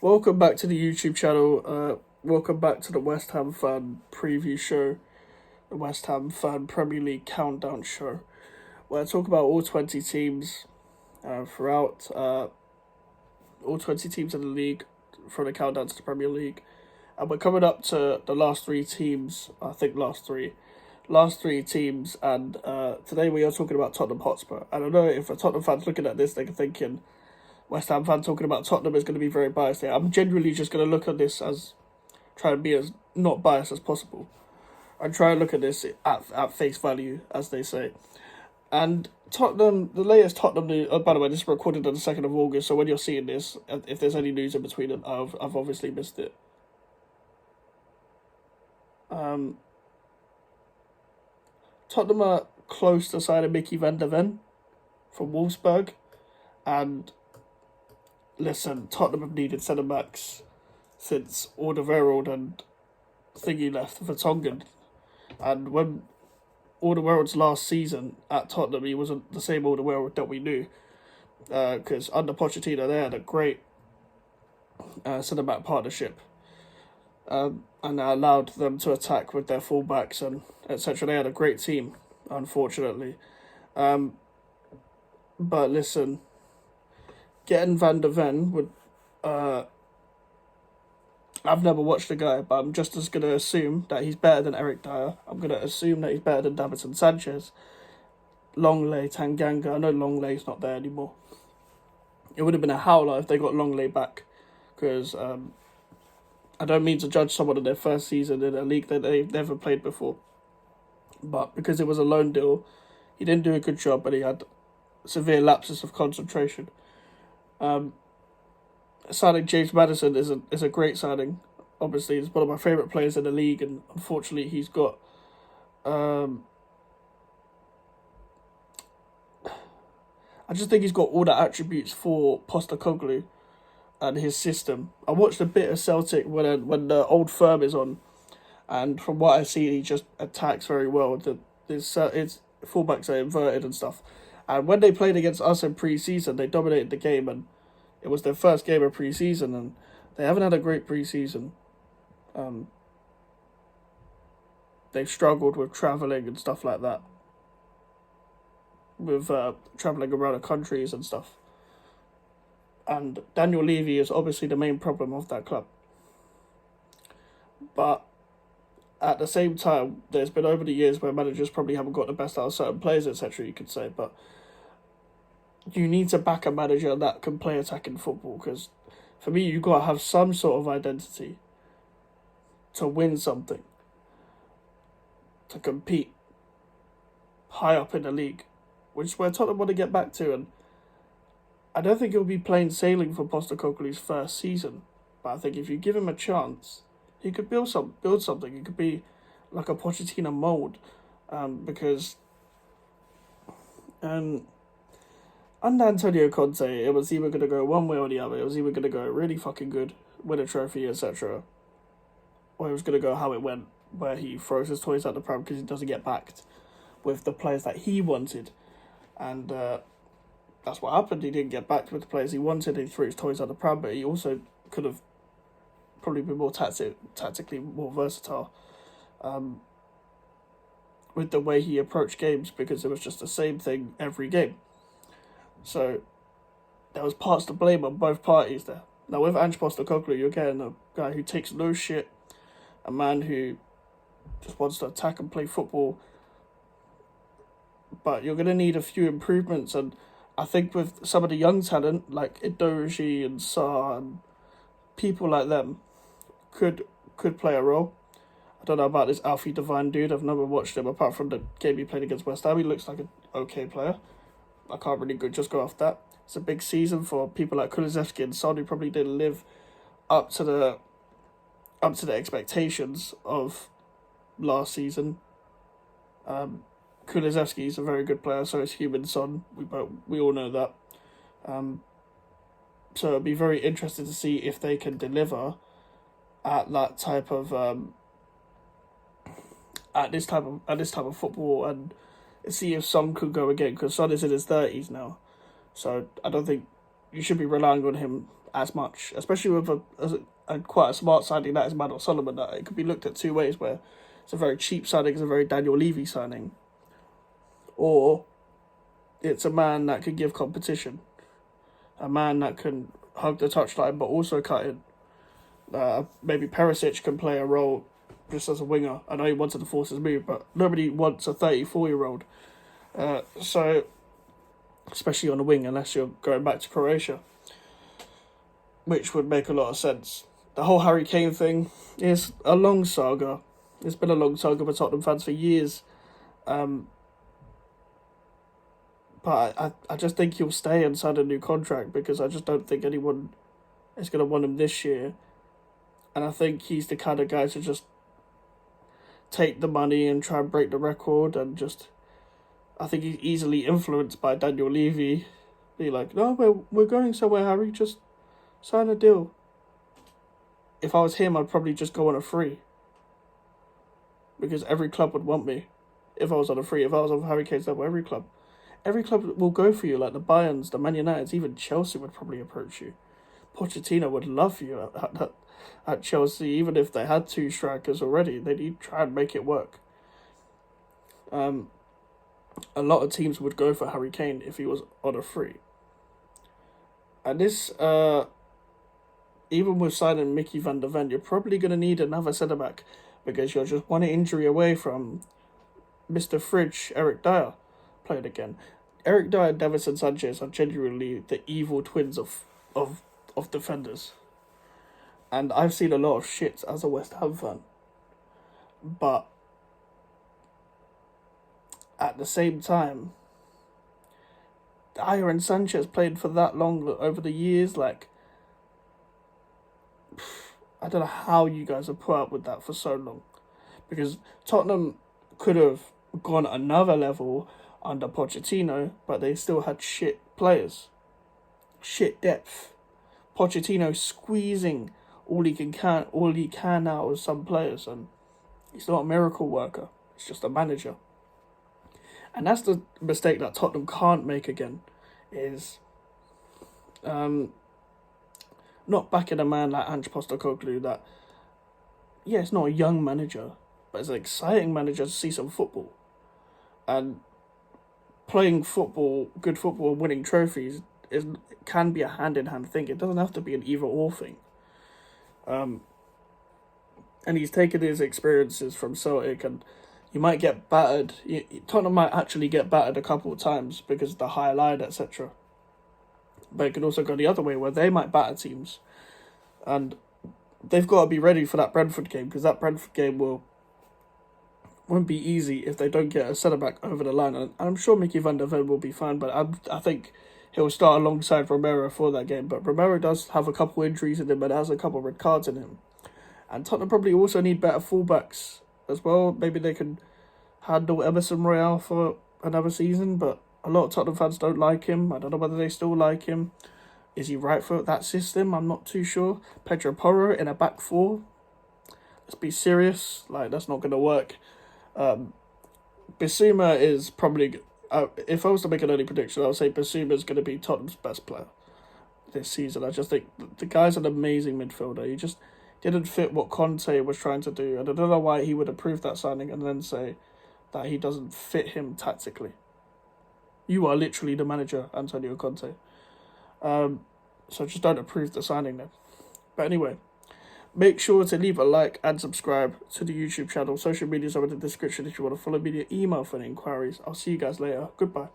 Welcome back to the YouTube channel. Welcome back to the West Ham fan preview show, the West Ham fan Premier League countdown show, where I talk about all 20 teams throughout, all 20 teams in the league from the countdown to the Premier League. And we're coming up to the last three teams, last three teams, and today we are talking about Tottenham Hotspur. I don't know if a Tottenham fan's looking at this, they're thinking, West Ham fan talking about Tottenham is going to be very biased here. I'm genuinely just going to look at this as, try and be as not biased as possible. And try and look at this at face value, as they say. And Tottenham, the latest Tottenham news, by the way, this is recorded on the 2nd of August, so when you're seeing this, if there's any news in between, I've obviously missed it. Tottenham are close to signing Mickey van der Ven from Wolfsburg, and listen, Tottenham have needed centre-backs since Alderweireld and Thingy left for Tongan. And when Alderweireld's last season at Tottenham, he wasn't the same Alderweireld that we knew. Because under Pochettino, they had a great centre-back partnership. And that allowed them to attack with their full-backs and etc. They had a great team, unfortunately. But listen, getting Van der Ven would... I've never watched the guy, but I'm just going to assume that he's better than Eric Dyer. I'm going to assume that he's better than Davinson Sanchez, Longley, Tanganga. I know Longley's not there anymore. It would have been a howler if they got Longley back, because I don't mean to judge someone in their first season in a league that they've never played before, but because it was a loan deal, he didn't do a good job, but he had severe lapses of concentration. Signing James Maddison is a great signing. Obviously, he's one of my favourite players in the league, and unfortunately, he's got I just think he's got all the attributes for Postecoglou and his system. I watched a bit of Celtic when the old firm is on, and from what I see, he just attacks very well. His fullbacks are inverted and stuff. And when they played against us in pre-season, they dominated the game, and it was their first game of pre-season, and they haven't had a great pre-season. They've struggled with travelling and stuff like that, with travelling around the countries and stuff. And Daniel Levy is obviously the main problem of that club. But at the same time, there's been over the years where managers probably haven't got the best out of certain players, etc., you could say, but you need to back a manager that can play attacking football, because for me, you've got to have some sort of identity to win something, to compete high up in the league, which is where Tottenham want to get back to. And I don't think it'll be plain sailing for Postecoglou's first season, but I think if you give him a chance, he could build something. He could be like a Pochettino mould, because under Antonio Conte, it was either going to go one way or the other. It was either going to go really fucking good, win a trophy, etc., or it was going to go how it went, where he throws his toys out the pram because he doesn't get backed with the players that he wanted. And that's what happened. He didn't get backed with the players he wanted. He threw his toys out the pram, but he also could have probably been more tactically more versatile with the way he approached games, because it was just the same thing every game. So there was parts to blame on both parties there. Now with Ange Postecoglou, you're getting a guy who takes no shit, a man who just wants to attack and play football. But you're going to need a few improvements, and I think with some of the young talent like Idoji and Sarr and people like them could play a role. I don't know about this Alfie Devine dude. I've never watched him apart from the game he played against West Ham. He looks like an okay player. I can't really just go off that. It's a big season for people like Kulusevski and Son, who probably didn't live up to the expectations of last season. Kulusevski is a very good player, so is Heung-min Son. We all know that. So it'll be very interesting to see if they can deliver at that type of at this type of football, and see if Son could go again, because Son is in his 30s now. So I don't think you should be relying on him as much, especially with a quite a smart signing that is Manor Solomon. That it could be looked at two ways, where it's a very cheap signing, it's a very Daniel Levy signing, or it's a man that can give competition, a man that can hug the touchline but also cut in. Maybe Perisic can play a role just as a winger. I know he wanted to force his move, but nobody wants a 34-year-old. So, especially on the wing, unless you're going back to Croatia, which would make a lot of sense. The whole Harry Kane thing is a long saga. It's been a long saga for Tottenham fans for years. But I just think he'll stay and sign a new contract, because I just don't think anyone is going to want him this year. And I think he's the kind of guy to just take the money and try and break the record, and just, I think he's easily influenced by Daniel Levy. Be like, no, we're going somewhere, Harry, just sign a deal. If I was him, I'd probably just go on a free, because every club would want me if I was on a free. If I was on Harry Kane's level, every club will go for you, like the Bayerns, the Man Uniteds, even Chelsea would probably approach you. Pochettino would love you at Chelsea, even if they had two strikers already. They'd try and make it work. A lot of teams would go for Harry Kane if he was on a free. And this, even with signing Mickey van der Ven, you're probably going to need another centre-back, because you're just one injury away from Mr. Fridge, Eric Dyer, playing again. Eric Dyer and Davinson Sanchez are genuinely the evil twins of defenders. And I've seen a lot of shit as a West Ham fan. But at the same time, Dyer and Sanchez played for that long over the years. Like, I don't know how you guys have put up with that for so long. Because Tottenham could have gone another level under Pochettino, but they still had shit players. Shit depth. Pochettino squeezing all he can out of some players, and he's not a miracle worker. He's just a manager. And that's the mistake that Tottenham can't make again, is not backing a man like Ange Postecoglou that, yeah, it's not a young manager, but it's an exciting manager to see some football. And playing football, good football, and winning trophies can be a hand-in-hand thing. It doesn't have to be an either-or thing. And he's taken his experiences from Celtic, and you might get battered. Tottenham might actually get battered a couple of times because of the high line, etc. But it could also go the other way, where they might batter teams. And they've got to be ready for that Brentford game, because that Brentford game won't be easy if they don't get a centre-back over the line. And I'm sure Mickey van der Ven will be fine, but I think he'll start alongside Romero for that game. But Romero does have a couple injuries in him and has a couple of red cards in him. And Tottenham probably also need better fullbacks as well. Maybe they can handle Emerson Royale for another season, but a lot of Tottenham fans don't like him. I don't know whether they still like him. Is he right for that system? I'm not too sure. Pedro Porro in a back four. Let's be serious. Like, that's not going to work. Bissouma is probably... if I was to make an early prediction, I would say Bissouma is going to be Tottenham's best player this season. I just think the guy's an amazing midfielder. He just didn't fit what Conte was trying to do. And I don't know why he would approve that signing and then say that he doesn't fit him tactically. You are literally the manager, Antonio Conte. So just don't approve the signing then. But anyway, make sure to leave a like and subscribe to the YouTube channel. Social medias are in the description if you want to follow me, the email for the inquiries. I'll see you guys later. Goodbye.